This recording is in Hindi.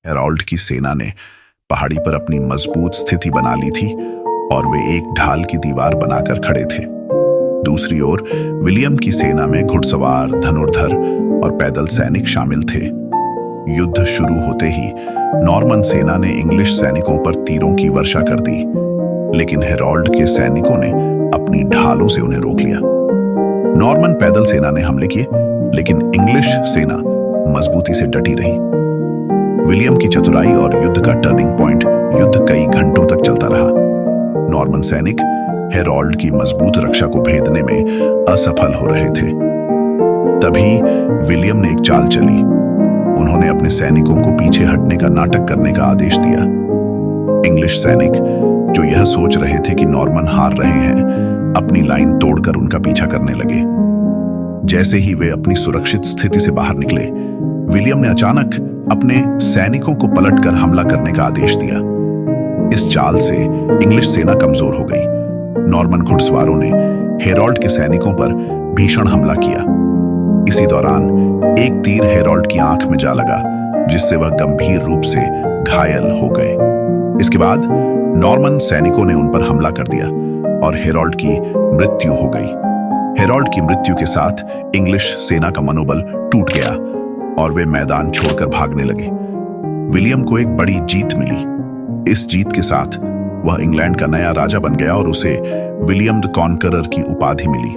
हेरोल्ड की सेना ने पहाड़ी पर अपनी मजबूत स्थिति बना ली थी और वे एक ढाल की दीवार बनाकर खड़े थे। दूसरी ओर विलियम की सेना में घुड़सवार, धनुर्धर और पैदल सैनिक शामिल थे। युद्ध शुरू होते ही नॉर्मन सेना ने इंग्लिश सैनिकों पर तीरों की वर्षा कर दी, लेकिन हेरोल्ड के सैनिकों ने अपनी ढालों से उन्हें रोक लिया। नॉर्मन पैदल सेना ने हमले किए, लेकिन इंग्लिश सेना मजबूती से डटी रही। विलियम की चतुराई और युद्ध का टर्निंग पॉइंट, युद्ध कई घंटों तक चलता रहा। नॉर्मन सैनिक हेरोल्ड की मजबूत रक्षा को भेदने में असफल हो रहे थे। तभी विलियम ने एक चाल चली। उन्होंने अपने सैनिकों को पीछे हटने का नाटक करने का आदेश दिया। इंग्लिश सैनिक, जो यह सोच रहे थे कि नॉर्मन हार रहे हैं, अपनी लाइन तोड़कर उनका पीछा करने लगे। जैसे ही वे अपनी सुरक्षित स्थिति से बाहर निकले, विलियम ने अचानक अपने सैनिकों को पलटकर हमला करने का आदेश दिया। इस चाल से इंग्लिश सेना कमजोर हो गई। नॉर्मन घुड़सवारों ने हेरोल्ड के सैनिकों पर भीषण हमला किया। इसी दौरान एक तीर हेरोल्ड की आंख में जा लगा, जिससे वह गंभीर रूप से घायल हो गए। इसके बाद नॉर्मन सैनिकों ने उन पर हमला कर दिया और हेरोल्ड की मृत्यु हो गई। हेरोल्ड की मृत्यु के साथ इंग्लिश सेना का मनोबल टूट गया और वे मैदान छोड़कर भागने लगे। विलियम को एक बड़ी जीत मिली। इस जीत के साथ वह इंग्लैंड का नया राजा बन गया और उसे विलियम द कॉन्करर की उपाधि मिली।